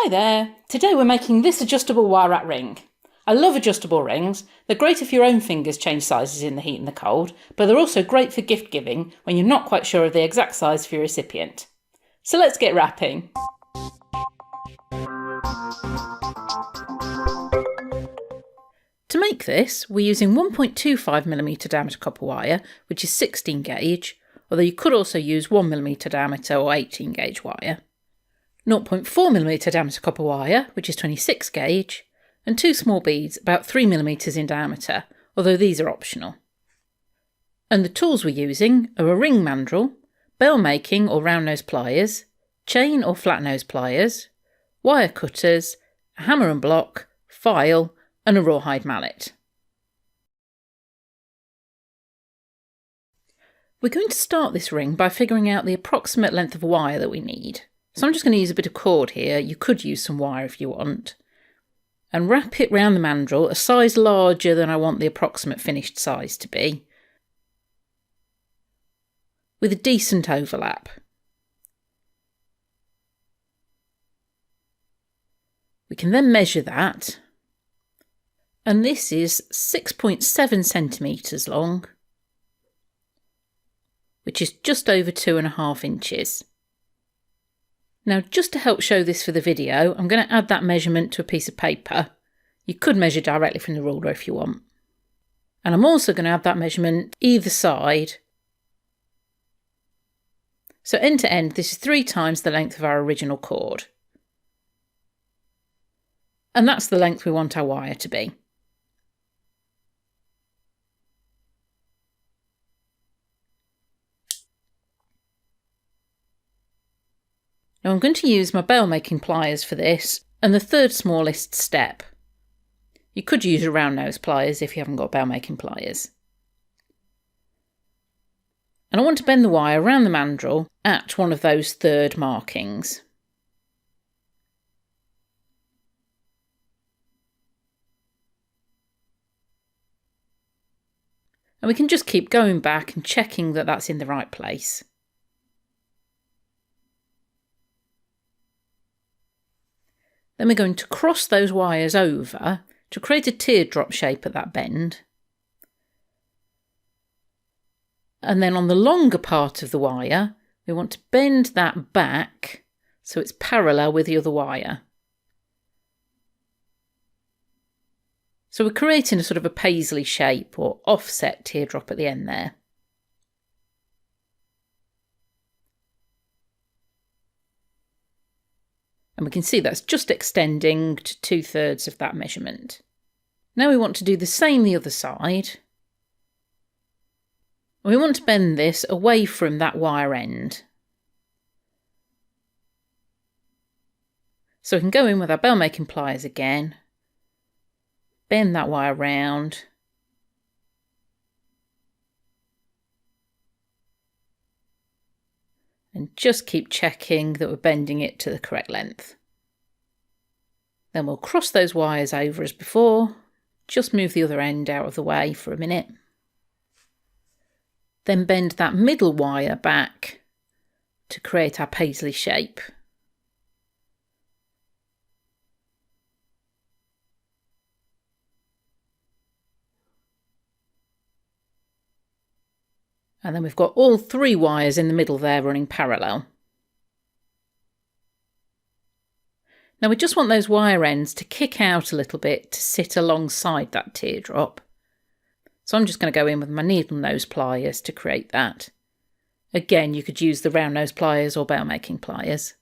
Hi there, today we're making this adjustable wire wrap ring. I love adjustable rings. They're great if your own fingers change sizes in the heat and the cold, but they're also great for gift giving when you're not quite sure of the exact size for your recipient. So let's get wrapping. To make this, we're using 1.25mm diameter copper wire, which is 16 gauge, although you could also use 1mm diameter or 18 gauge wire. 0.4mm diameter copper wire, which is 26 gauge, and two small beads about 3mm in diameter, although these are optional. And the tools we're using are a ring mandrel, bell making or round nose pliers, chain or flat nose pliers, wire cutters, a hammer and block, file, and a rawhide mallet. We're going to start this ring by figuring out the approximate length of wire that we need. So I'm just going to use a bit of cord here. You could use some wire if you want. And wrap it round the mandrel a size larger than I want the approximate finished size to be, with a decent overlap. We can then measure that, and this is 6.7 centimetres long, which is just over 2.5 inches. Now, just to help show this for the video, I'm going to add that measurement to a piece of paper. You could measure directly from the ruler if you want. And I'm also going to add that measurement either side. So end to end, this is 3 times the length of our original cord. And that's the length we want our wire to be. Now I'm going to use my bell making pliers for this, and the third smallest step. You could use your round nose pliers if you haven't got bell making pliers. And I want to bend the wire around the mandrel at one of those third markings. And we can just keep going back and checking that that's in the right place. Then we're going to cross those wires over to create a teardrop shape at that bend. And then on the longer part of the wire, we want to bend that back so it's parallel with the other wire. So we're creating a sort of a paisley shape or offset teardrop at the end there. And we can see that's just extending to 2/3 of that measurement. Now we want to do the same the other side. We want to bend this away from that wire end. So we can go in with our bell making pliers again, bend that wire round, and just keep checking that we're bending it to the correct length. Then we'll cross those wires over as before, just move the other end out of the way for a minute. Then bend that middle wire back to create our paisley shape. And then we've got all 3 wires in the middle there running parallel. Now we just want those wire ends to kick out a little bit to sit alongside that teardrop. So I'm just going to go in with my needle nose pliers to create that. Again, you could use the round nose pliers or bell making pliers.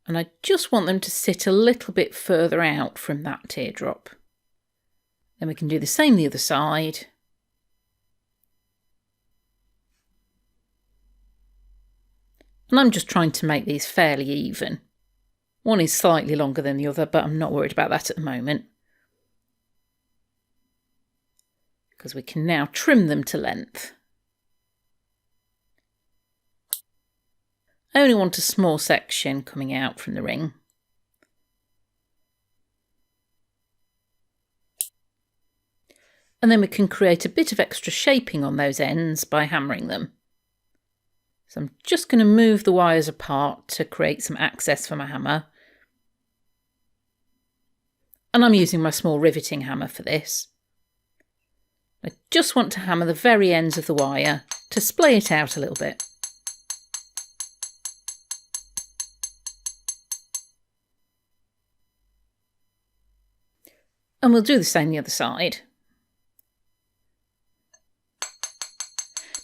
And I just want them to sit a little bit further out from that teardrop. Then we can do the same the other side. And I'm just trying to make these fairly even. One is slightly longer than the other, but I'm not worried about that at the moment, because we can now trim them to length. I only want a small section coming out from the ring. And then we can create a bit of extra shaping on those ends by hammering them. So I'm just going to move the wires apart to create some access for my hammer. And I'm using my small riveting hammer for this. I just want to hammer the very ends of the wire to splay it out a little bit. And we'll do the same the other side.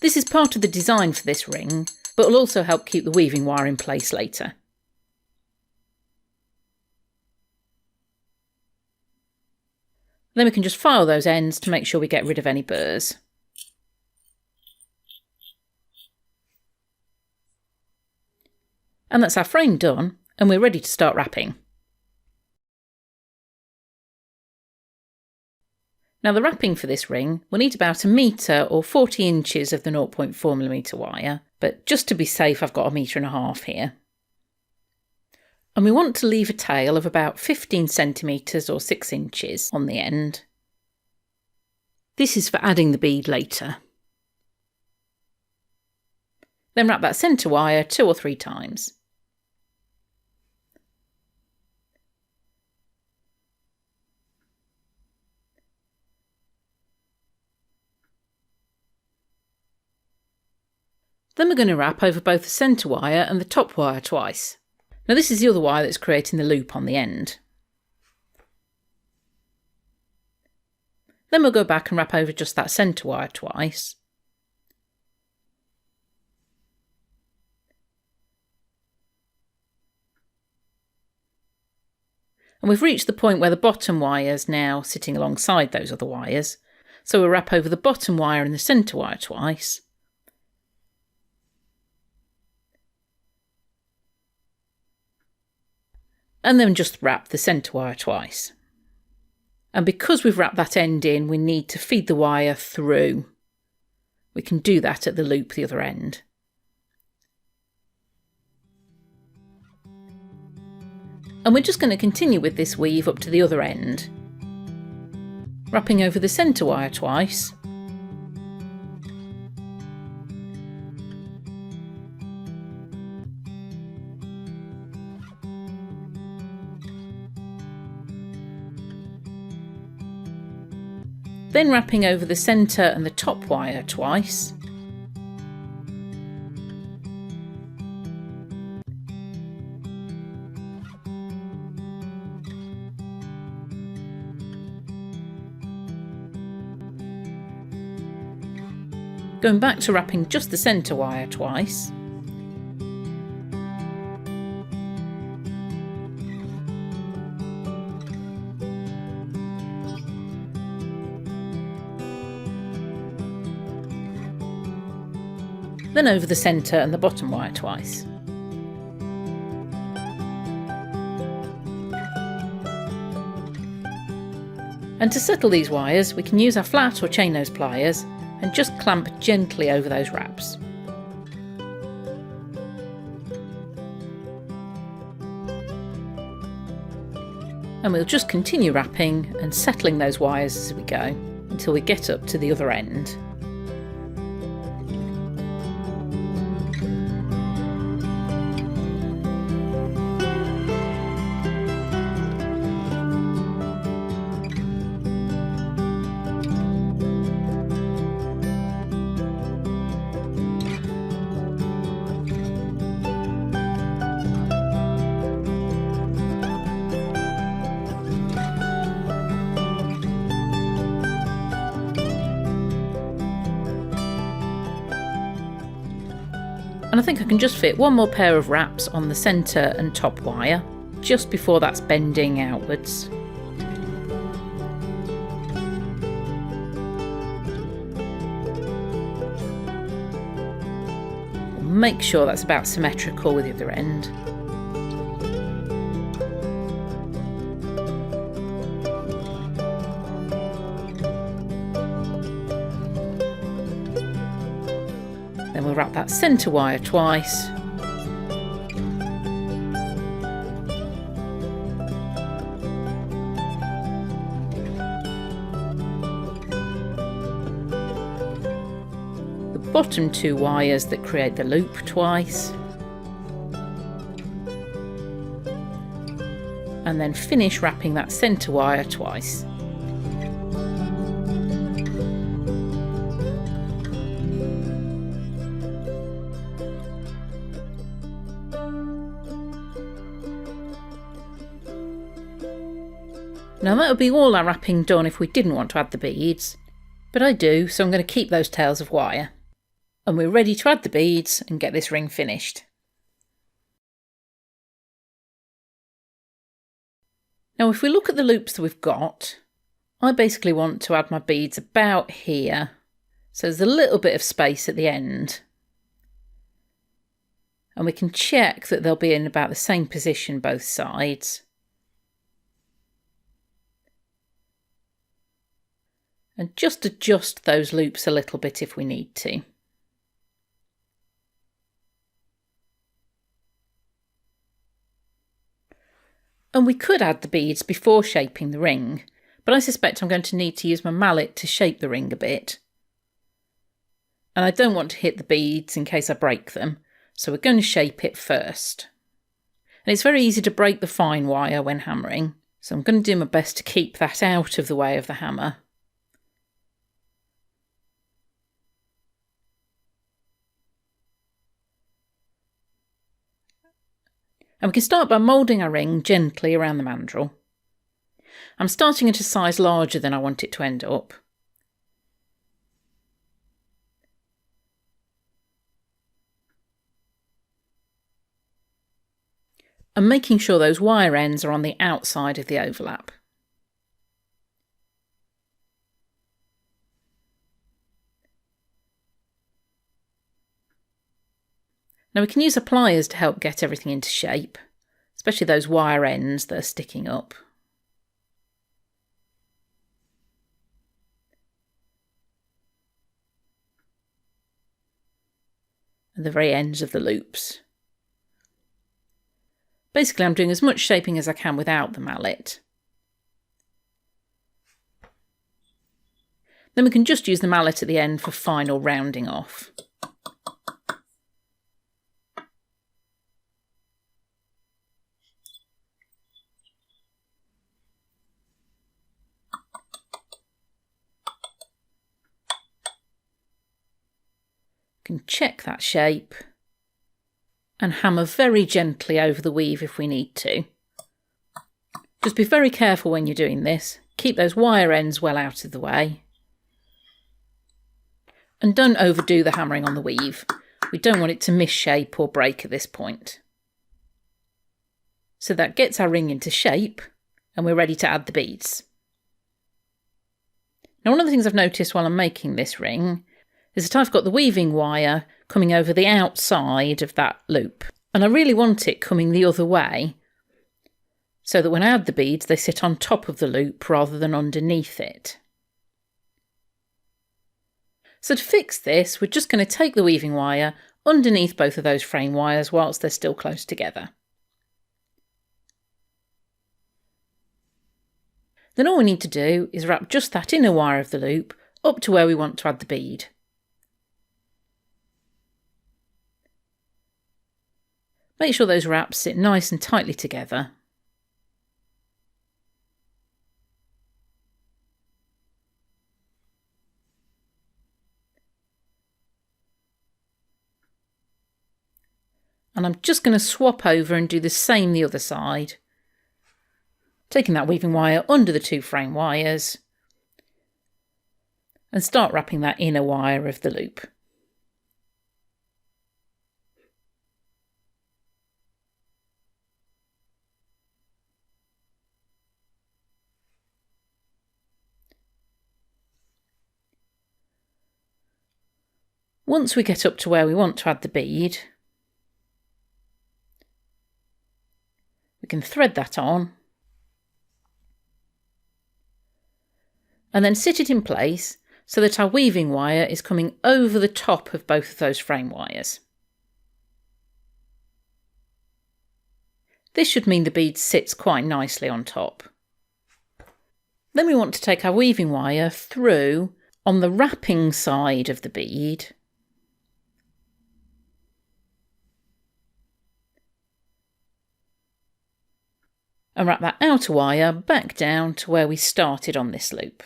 This is part of the design for this ring, but will also help keep the weaving wire in place later. Then we can just file those ends to make sure we get rid of any burrs. And that's our frame done, and we're ready to start wrapping. Now the wrapping for this ring will need about 1 metre or 40 inches of the 0.4mm wire, but just to be safe I've got 1.5 metres here. And we want to leave a tail of about 15 centimetres or 6 inches on the end. This is for adding the bead later. Then wrap that centre wire 2 or 3 times. Then we're going to wrap over both the centre wire and the top wire twice. Now this is the other wire that's creating the loop on the end. Then we'll go back and wrap over just that centre wire twice. And we've reached the point where the bottom wire is now sitting alongside those other wires. So we'll wrap over the bottom wire and the centre wire twice. And then just wrap the centre wire twice. And because we've wrapped that end in, we need to feed the wire through. We can do that at the loop the other end. And we're just going to continue with this weave up to the other end. Wrapping over the centre wire twice. Then wrapping over the centre and the top wire twice. Going back to wrapping just the centre wire twice. Then over the centre and the bottom wire twice. And to settle these wires, we can use our flat or chain nose pliers and just clamp gently over those wraps. And we'll just continue wrapping and settling those wires as we go until we get up to the other end. And I think I can just fit one more pair of wraps on the centre and top wire, just before that's bending outwards. Make sure that's about symmetrical with the other end. Then we'll wrap that centre wire twice. The bottom 2 wires that create the loop twice, and then finish wrapping that centre wire twice. Now that would be all our wrapping done if we didn't want to add the beads, but I do, so I'm going to keep those tails of wire. And we're ready to add the beads and get this ring finished. Now if we look at the loops that we've got, I basically want to add my beads about here, so there's a little bit of space at the end. And we can check that they'll be in about the same position both sides. And just adjust those loops a little bit if we need to. And we could add the beads before shaping the ring, but I suspect I'm going to need to use my mallet to shape the ring a bit. And I don't want to hit the beads in case I break them, so we're going to shape it first. And it's very easy to break the fine wire when hammering, so I'm going to do my best to keep that out of the way of the hammer. And we can start by moulding our ring gently around the mandrel. I'm starting at a size larger than I want it to end up. And making sure those wire ends are on the outside of the overlap. Now we can use the pliers to help get everything into shape, especially those wire ends that are sticking up. And the very ends of the loops. Basically I'm doing as much shaping as I can without the mallet. Then we can just use the mallet at the end for final rounding off. Can check that shape and hammer very gently over the weave if we need to. Just be very careful when you're doing this. Keep those wire ends well out of the way. And don't overdo the hammering on the weave. We don't want it to misshape or break at this point. So that gets our ring into shape and we're ready to add the beads. Now one of the things I've noticed while I'm making this ring is that I've got the weaving wire coming over the outside of that loop. And I really want it coming the other way, so that when I add the beads, they sit on top of the loop rather than underneath it. So to fix this, we're just going to take the weaving wire underneath both of those frame wires whilst they're still close together. Then all we need to do is wrap just that inner wire of the loop up to where we want to add the bead. Make sure those wraps sit nice and tightly together. And I'm just going to swap over and do the same the other side. Taking that weaving wire under the 2 frame wires and start wrapping that inner wire of the loop. Once we get up to where we want to add the bead, we can thread that on and then sit it in place so that our weaving wire is coming over the top of both of those frame wires. This should mean the bead sits quite nicely on top. Then we want to take our weaving wire through on the wrapping side of the bead and wrap that outer wire back down to where we started on this loop.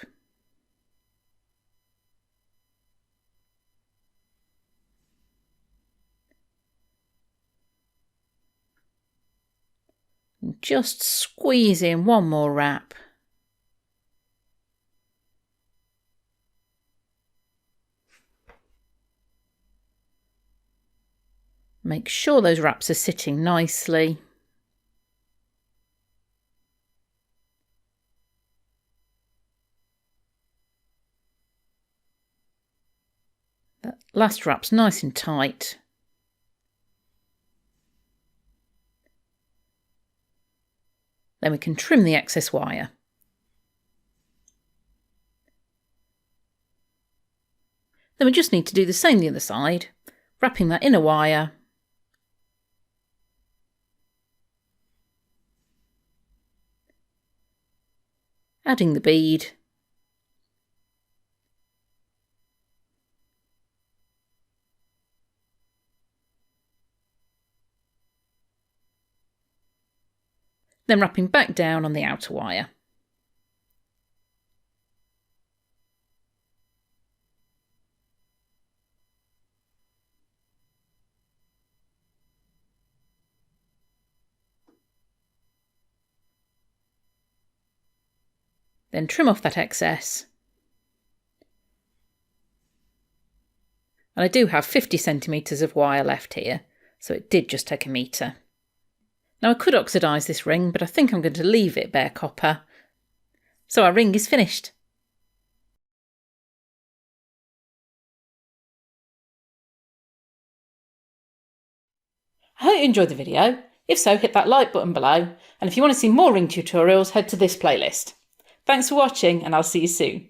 Just squeeze in one more wrap. Make sure those wraps are sitting nicely. That last wrap's nice and tight. Then we can trim the excess wire. Then we just need to do the same the other side, wrapping that inner wire, adding the bead, then wrapping back down on the outer wire. Then trim off that excess. And I do have 50 centimetres of wire left here, so it did just take a metre. Now I could oxidise this ring, but I think I'm going to leave it bare copper. So our ring is finished. I hope you enjoyed the video. If so, hit that like button below. And if you want to see more ring tutorials, head to this playlist. Thanks for watching, and I'll see you soon.